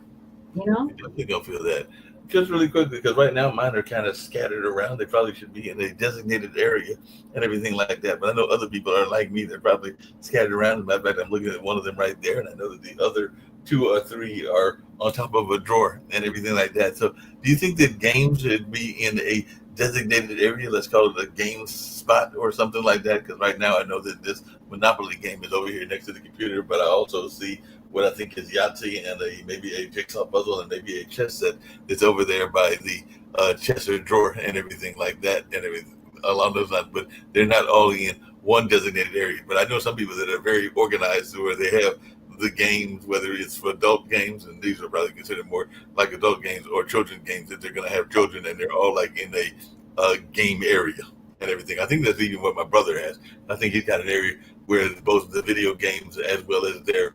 You know. you definitely gonna feel that. Just really quickly, because right now mine are kind of scattered around. They probably should be in a designated area and everything like that. But I know other people are like me. They're probably scattered around. As a matter of fact, I'm looking at one of them right there, and I know that the other two or three are on top of a drawer and everything like that. So, do you think that games should be in a designated area? Let's call it a game spot or something like that. Because right now I know that this Monopoly game is over here next to the computer, but I also see what I think is Yahtzee and maybe a jigsaw puzzle and maybe a chess set that's over there by the Chester drawer and everything like that and everything along those lines. But they're not all in one designated area. But I know some people that are very organized where they have the games, whether it's for adult games, and these are probably considered more like adult games or children games, that they're going to have children and they're all like in a game area and everything. I think that's even what my brother has. I think he's got an area where both the video games as well as their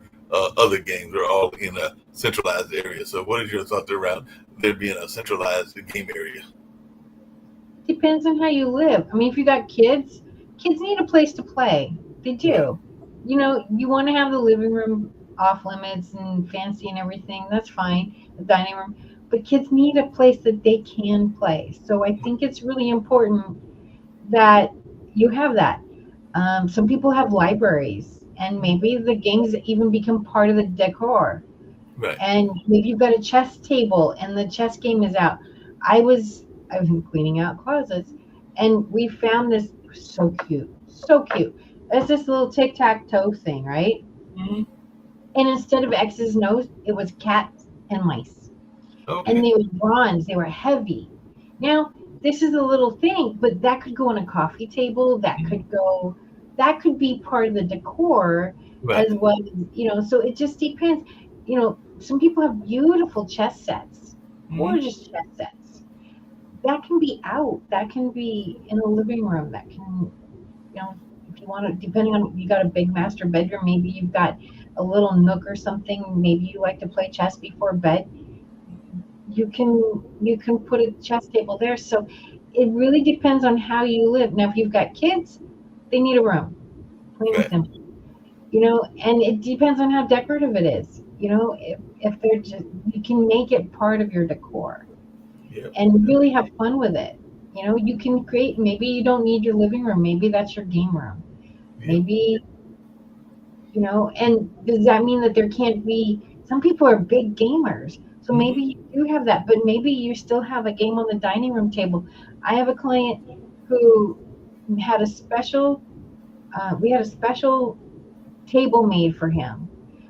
other games are all in a centralized area. So, what is your thought around there being a centralized game area? Depends on how you live. I mean, if you got kids need a place to play. They Right, do. You want to have the living room off limits and fancy and everything. That's fine. The dining room. But kids need a place that they can play. So I think it's really important that you have that. Some people have libraries, and maybe the games even become part of the decor. right. And maybe you've got a chess table and the chess game is out. I've been cleaning out closets, and we found this so cute, so cute. It's this little tic tac toe thing, right? Hmm. And instead of X's and O's, it was cats and mice, and Okay. they were bronze. They were heavy. Now this is a little thing, but that could go on a coffee table. That could be part of the decor Right. as well. So it just depends. Some people have beautiful chess sets, Hmm. gorgeous chess sets. That can be out. That can be in a living room. That can, you know, if you want to, depending on, you got a big master bedroom, maybe you've got a little nook or something. Maybe you like to play chess before bed. You can put a chess table there. So it really depends on how you live. Now, if you've got kids, they need a room, plain and Right. simple. And it depends on how decorative it is. If they're just, you can make it part of your decor Yep. and really have fun with it. You can create, maybe you don't need your living room, maybe that's your game room. Yep. Maybe, and does that mean that there can't be, some people are big gamers. So Hmm. maybe you do have that, but maybe you still have a game on the dining room table. I have a client who had a special, we had a special table made for him.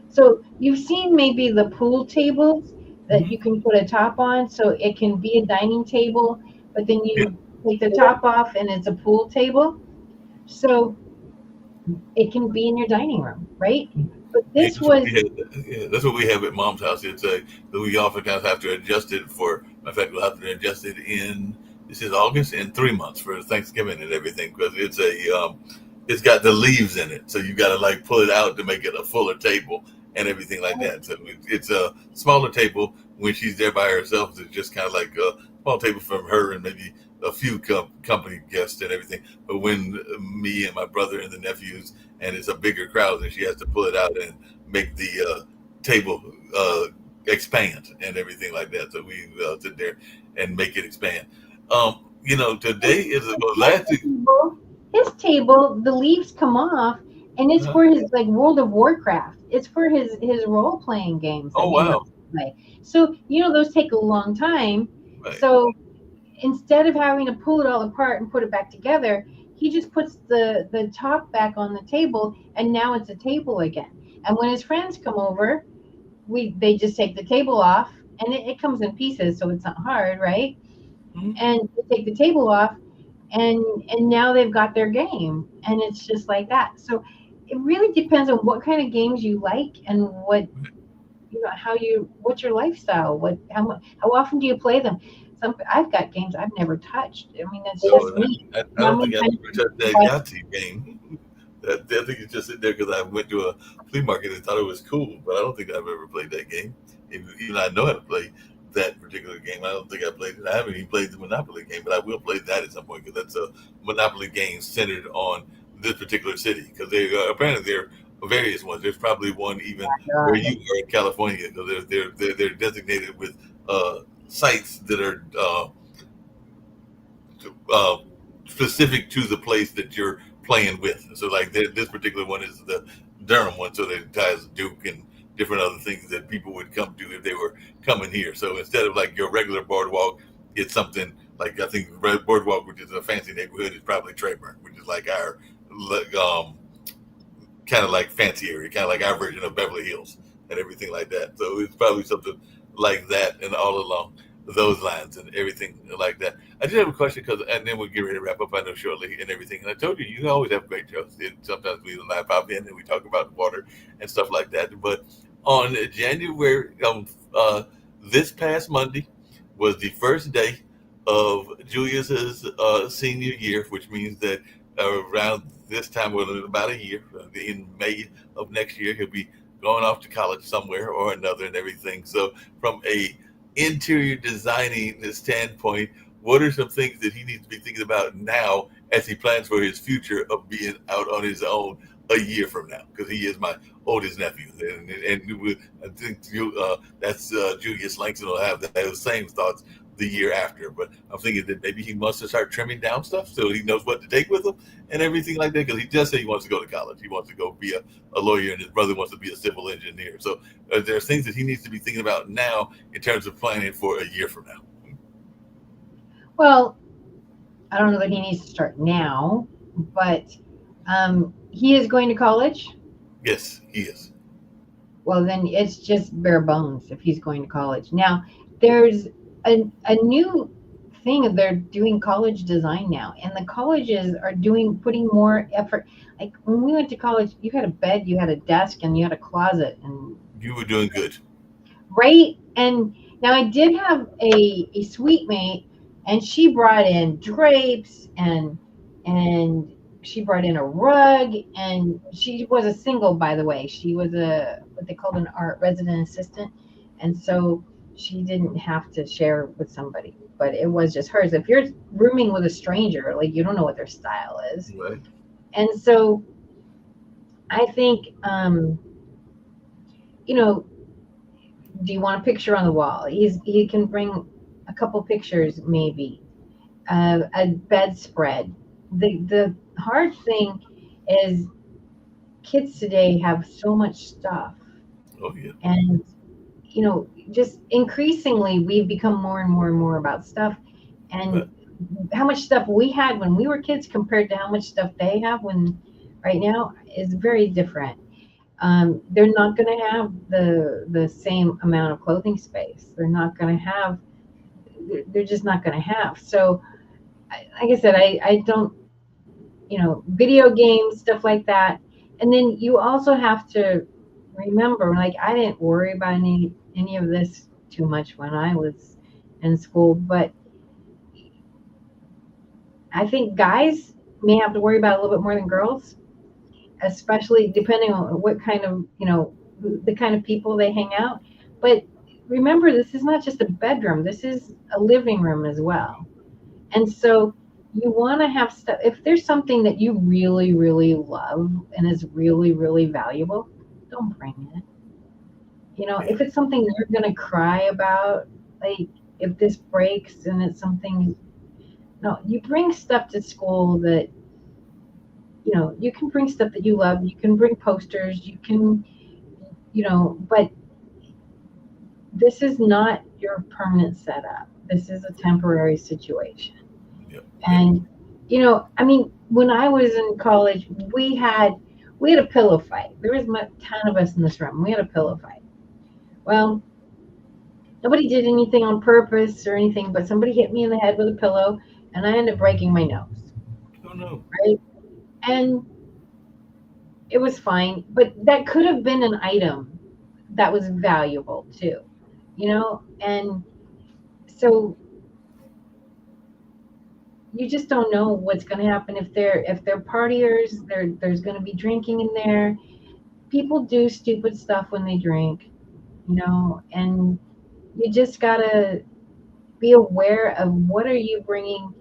So you've seen maybe the pool tables that Hmm. you can put a top on, so it can be a dining table, but then Yeah. you take the top off and it's a pool table. So it can be in your dining room, right? But Yeah, this was, that's what we have at mom's house. It's a that we oftentimes have to adjust it for. In fact, we'll have to adjust it in this is August in 3 months for Thanksgiving and everything because it's got the leaves in it, so you got to like pull it out to make it a fuller table and everything like that. So it's a smaller table when she's there by herself. It's just kind of like a small table from her and maybe a few company guests and everything. But when me and my brother and the nephews and it's a bigger crowd, and she has to pull it out and make the table expand and everything like that. So we sit there and make it expand. Today is well, last week. his table, the leaves come off, and it's Uh, for his like World of Warcraft. It's for his role playing games that oh he likes wow, to play. So those take a long time. right, So instead of having to pull it all apart and put it back together, he just puts the top back on the table, and now it's a table again. And when his friends come over, they just take the table off, and it comes in pieces, so it's not hard, right? Mhm. And they take the table off, and now they've got their game, and it's just like that. So it really depends on what kind of games you like, and what, how you, what's your lifestyle, how often do you play them. I've got games I've never touched. I mean, that's just So me. I How don't many think I've times ever touched that have Yahtzee game. I think it's just sitting there because I went to a flea market and thought it was cool, but I don't think I've ever played that game. Even I know how to play that particular game. I don't think I played it. I haven't even played the Monopoly game, but I will play that at some point because that's a Monopoly game centered on this particular city. Because they apparently there are various ones. There's probably one even where God. you are in California. So they're designated with sites that are uh, specific to the place that you're playing with. So like this particular one is the Durham one, so that it ties Duke and different other things that people would come to if they were coming here. So instead of like your regular boardwalk, it's something like I think Red Boardwalk, which is a fancy neighborhood, is probably Trayburn, which is like our like, kind of like fancy area, kind of like our version of Beverly Hills and everything like that. So it's probably something like that and all along those lines and everything like that. I did have a question because, and then we'll get ready to wrap up. I know shortly and everything. And I told you, you always have great jokes. And sometimes we live pop in and we talk about water and stuff like that. But on January, this past Monday was the first day of Julius's senior year, which means that around this time, well, in about a year, in May of next year, he'll be going off to college somewhere or another and everything. So, from a interior designing standpoint, what are some things that he needs to be thinking about now as he plans for his future of being out on his own a year from now? Because he is my oldest nephew, and I think that's Julius Langston will have those same thoughts the year after. But I'm thinking that maybe he wants to start trimming down stuff so he knows what to take with him and everything like that. Because he just said he wants to go to college. He wants to go be a lawyer, and his brother wants to be a civil engineer. So there's things that he needs to be thinking about now in terms of planning for a year from now. Well, I don't know that he needs to start now, but he is going to college. Yes, he is. Well, then it's just bare bones if he's going to college. Now, there's a new thing. They're doing college design now, and the colleges are putting more effort. Like when we went to college, you had a bed, you had a desk, and you had a closet, and You were doing good. right. And now I did have a suite mate, and she brought in drapes, and she brought in a rug, and she was a single, by the way. She was a what they called an art resident assistant, and so she didn't have to share with somebody, but it was just hers. If you're rooming with a stranger, like you don't know what their style is, Right. and so I think you know do you want a picture on the wall? He can bring a couple pictures, maybe a bedspread. The hard thing is kids today have so much stuff, Oh yeah. and just increasingly we've become more and more and more about stuff, and Right. how much stuff we had when we were kids compared to how much stuff they have when right now is very different. They're not going to have the same amount of clothing space. They're not going to have. They're just not going to have. So, like I said, I don't. Video games, stuff like that, and then you also have to remember, like I didn't worry about any of this too much when I was in school, but I think guys may have to worry about it a little bit more than girls, especially depending on what kind of, the kind of people they hang out. But remember, this is not just a bedroom, this is a living room as well. And so you want to have stuff. If there's something that you really, really love and is really, really valuable, don't bring it. Yeah. If it's something you're going to cry about, like if this breaks and it's something, no, you bring stuff to school that, you can bring stuff that you love. You can bring posters. You can, but this is not your permanent setup. This is a temporary situation. Yep. Yep. And, I mean, when I was in college, we had a pillow fight. There was a ton of us in this room. We had a pillow fight. Well, nobody did anything on purpose or anything, but somebody hit me in the head with a pillow, and I ended up breaking my nose. Oh no. Right, and it was fine, but that could have been an item that was valuable too, and so you just don't know what's going to happen if they're partiers. There's going to be drinking in there. People do stupid stuff when they drink, and you just gotta be aware of what are you bringing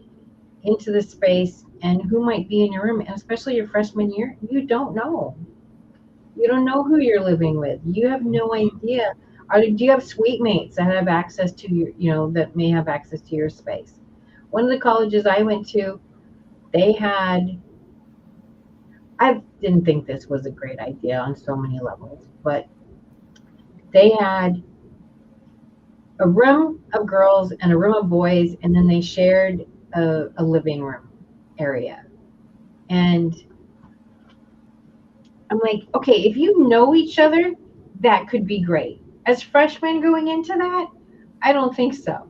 into the space and who might be in your room, and especially your freshman year. You don't know who you're living with. You have no idea. Do you have suite mates that have access to that may have access to your space? One of the colleges I went to, they had, I didn't think this was a great idea on so many levels, but they had a room of girls and a room of boys, and then they shared a living room area. And I'm like, okay, if you know each other, that could be great. As freshmen going into that, I don't think so.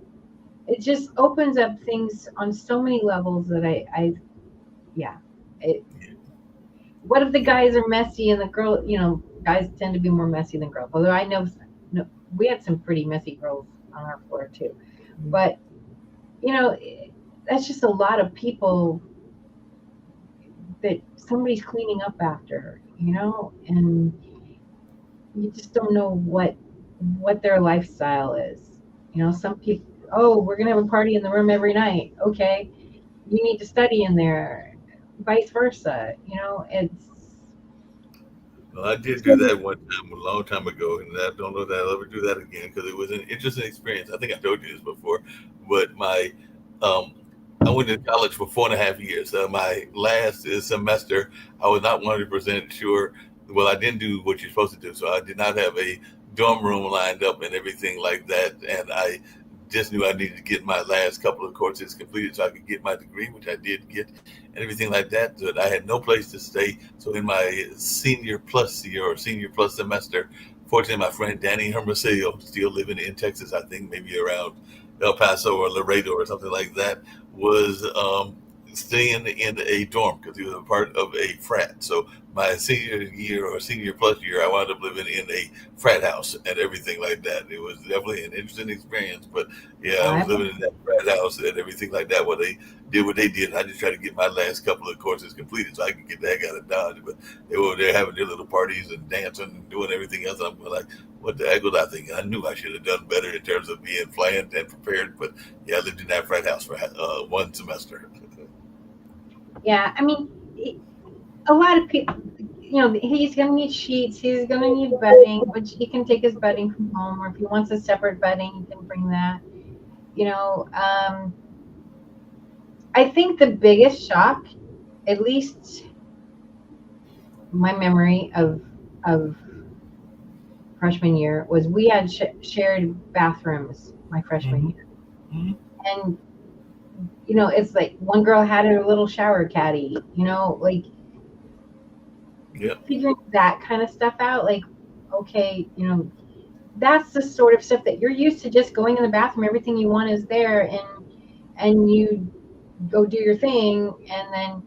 It just opens up things on so many levels that yeah. It, what if the guys are messy and the girl, guys tend to be more messy than girls. Although I know, no, we had some pretty messy girls on our floor too. But, that's just a lot of people that somebody's cleaning up after, and you just don't know what their lifestyle is. Some people, oh, we're gonna have a party in the room every night. Okay, you need to study in there. Vice versa. It's Well, I did do that one time a long time ago, and I don't know that I'll ever do that again because it was an interesting experience. I think I told you this before, but um, I went to college for 4.5 years. My last semester, I was not 100% sure. Well, I didn't do what you're supposed to do, so I did not have a dorm room lined up and everything like that, and I just knew I needed to get my last couple of courses completed so I could get my degree, which I did get, and everything like that. But I had no place to stay. So in my senior plus year or senior plus semester, fortunately, my friend Danny Hermosillo, still living in Texas, I think maybe around El Paso or Laredo or something like that, was staying in a dorm because he was a part of a frat. So my senior year or senior plus year, I wound up living in a frat house and everything like that. It was definitely an interesting experience, but yeah, I was I living in that frat house and everything like that. Where they did what they did, I just tried to get my last couple of courses completed so I could get the heck out of Dodge. But they were there having their little parties and dancing and doing everything else. I'm like, what the heck was I thinking? I knew I should have done better in terms of being planned and prepared. But yeah, I lived in that frat house for one semester. Yeah, I mean, a lot of people, he's going to need sheets, he's going to need bedding, which he can take his bedding from home, or if he wants a separate bedding, he can bring that. You know, um, I think the biggest shock, at least my memory of freshman year, was we had shared bathrooms my freshman Hmm. year, and it's like one girl had her little shower caddy, like Yeah, figuring that kind of stuff out, like, okay, that's the sort of stuff that you're used to, just going in the bathroom, everything you want is there, and you go do your thing, and then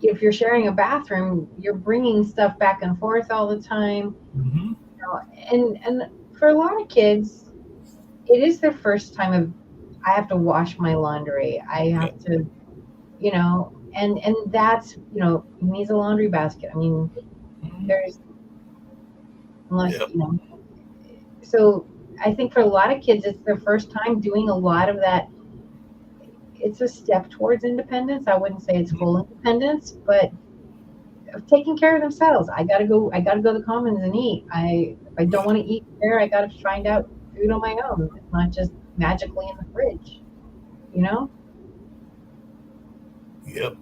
if you're sharing a bathroom, you're bringing stuff back and forth all the time, hmm, and for a lot of kids, it is their first time of, I have to wash my laundry, I yeah, have to, and that's, he needs a laundry basket. I mean, hmm, there's, unless, yeah, so I think for a lot of kids, it's their first time doing a lot of that. It's a step towards independence. I wouldn't say it's full independence, but of taking care of themselves. I gotta go to the commons and eat. If I don't right, want to eat there, I gotta find out food on my own. It's not just magically in the fridge, you know? yep.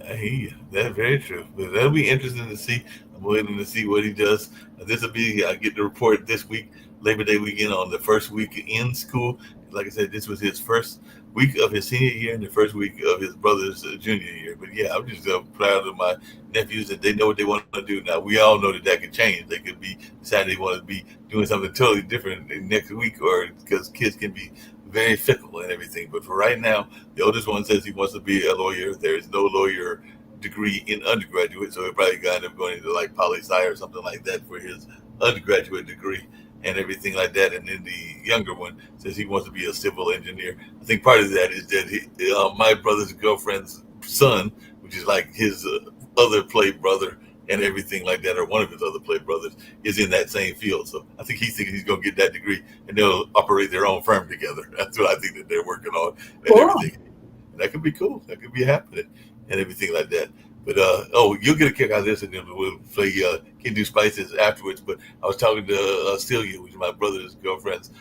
I hear you. That's very true. But that'll be interesting to see. I'm waiting to see what he does. This will be, I get the report this week, Labor Day weekend, on the first week in school. Like I said, this was his first week of his senior year and the first week of his brother's junior year. But yeah, I'm just proud of my nephews that they know what they want to do. Now we all know that that could change. They could be deciding they want to be doing something totally different next week, or because kids can be very fickle and everything. But for right now, the oldest one says he wants to be a lawyer. There is no lawyer degree in undergraduate, so he'll probably end up going into like poli sci or something like that for his undergraduate degree and everything like that. And then the younger one says he wants to be a civil engineer. I think part of that is that my brother's girlfriend's son, which is like his other play brother and everything like that, or one of his other play brothers, is in that same field. So I think he's thinking he's going to get that degree and they'll operate their own firm together. That's what I think that they're working on and Cool. everything. And that could be cool. That could be happening and everything like that. But oh, you'll get a kick out of this, and then we'll play Can Do Spices afterwards. But I was talking to Celia, which is my brother's girlfriend's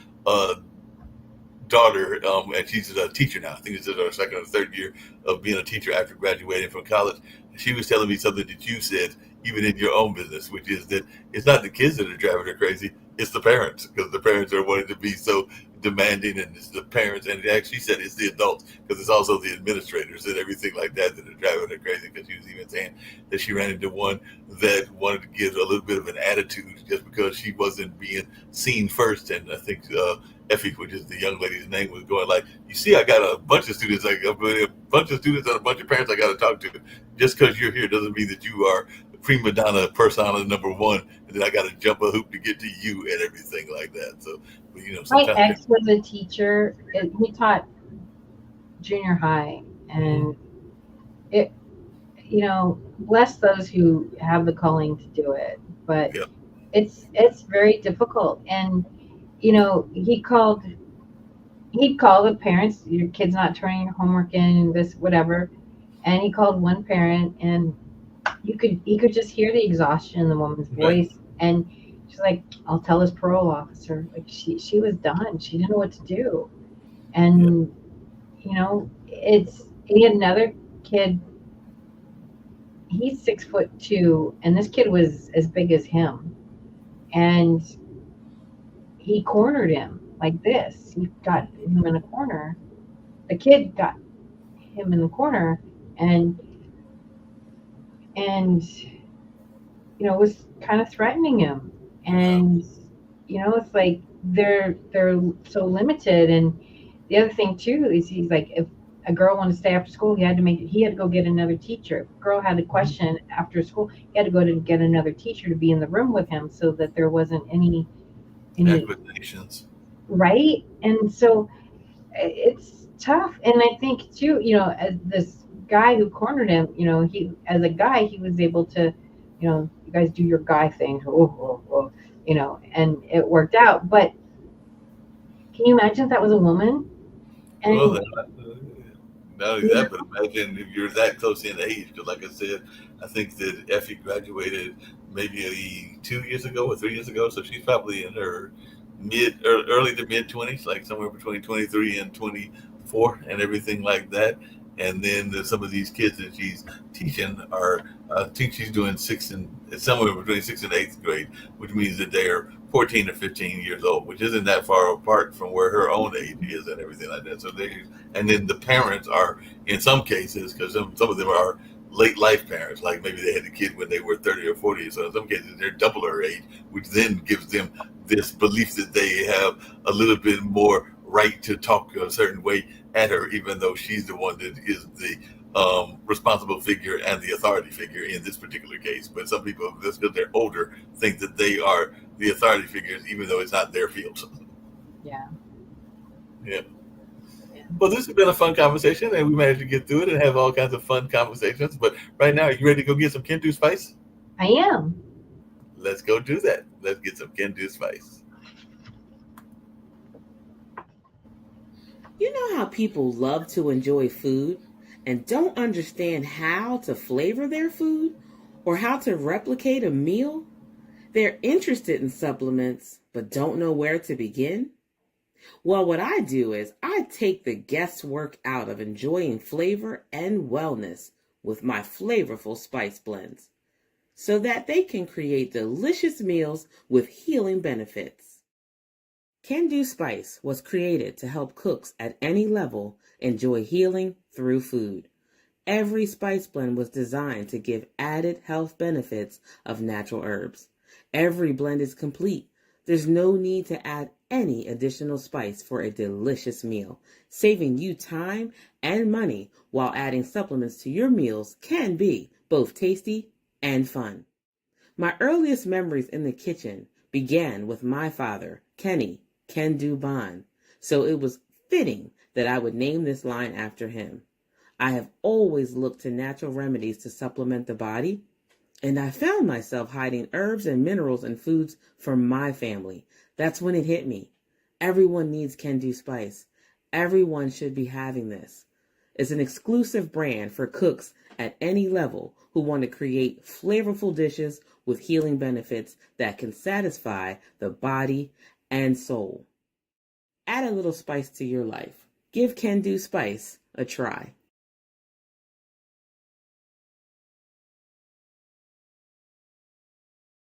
daughter, and she's a teacher now. I think this is her second or third year of being a teacher after graduating from college. And she was telling me something that you said, even in your own business, which is that it's not the kids that are driving her crazy, it's the parents, because the parents are wanting to be so demanding, and it's the parents, and actually said it's the adults, because it's also the administrators and everything like that that are driving her crazy. Because she was even saying that she ran into one that wanted to give a little bit of an attitude just because she wasn't being seen first. And I think Effie, which is the young lady's name, was going like, you see, I got a bunch of students, a bunch of students and a bunch of parents I got to talk to. Just because you're here doesn't mean that you are prima donna persona number one, and then I got to jump a hoop to get to you and everything like that. So, you know, My sometimes ex was a teacher. He taught junior high, and it, bless those who have the calling to do it. But yeah, it's very difficult. And he'd call the parents, your kid's not turning your homework in, this whatever. And he called one parent, and he could just hear the exhaustion in the woman's right, voice. And she's like, I'll tell his parole officer. Like, she was done. She didn't know what to do. yeah, And he had another kid. He's 6'2", and this kid was as big as him. And he cornered him like this. He got him in a corner. The kid got him in the corner, and was kind of threatening him. wow, And it's like they're so limited. And the other thing too is, he's like, if a girl wanted to stay after school, he had to go get another teacher. If a girl had a question after school, he had to go to get another teacher to be in the room with him, so that there wasn't any accusations. right. And so it's tough. And I think too, as this guy who cornered him, he, as a guy, he was able to, you guys do your guy thing, and it worked out. But can you imagine if that was a woman? Well, And not only that, but imagine if you're that close in age. Because, like I said, I think that Effie graduated maybe 2 years ago or 3 years ago, so she's probably in her early to mid 20s, like somewhere between 23 and 24, and everything like that. And then some of these kids that she's teaching are, I think she's doing somewhere between sixth and eighth grade, which means that they're 14 or 15 years old, which isn't that far apart from where her own age is and everything like that. So and then the parents are, in some cases, because some of them are late life parents, like maybe they had a kid when they were 30 or 40. So in some cases, they're double her age, which then gives them this belief that they have a little bit more right to talk a certain way at her, even though she's the one that is the responsible figure and the authority figure in this particular case. But some people, just because they're older, think that they are the authority figures, even though it's not their field. yeah, Yeah. Well, this has been a fun conversation, and we managed to get through it and have all kinds of fun conversations. But right now, are you ready to go get some Kentu Spice? I am. Let's go do that. Let's get some Kentu Spice. You know how people love to enjoy food and don't understand how to flavor their food or how to replicate a meal? They're interested in supplements but don't know where to begin? Well, what I do is I take the guesswork out of enjoying flavor and wellness with my flavorful spice blends so that they can create delicious meals with healing benefits. Can Do Spice was created to help cooks at any level enjoy healing through food. Every spice blend was designed to give added health benefits of natural herbs. Every blend is complete. There's no need to add any additional spice for a delicious meal. Saving you time and money while adding supplements to your meals can be both tasty and fun. My earliest memories in the kitchen began with my father, Kenny Can Do Bond, so it was fitting that I would name this line after him. I have always looked to natural remedies to supplement the body, and I found myself hiding herbs and minerals in foods for my family. That's when it hit me. Everyone needs Can Do Spice. Everyone should be having this. It's an exclusive brand for cooks at any level who want to create flavorful dishes with healing benefits that can satisfy the body and soul. Add a little spice to your life. Give Can Do Spice a try.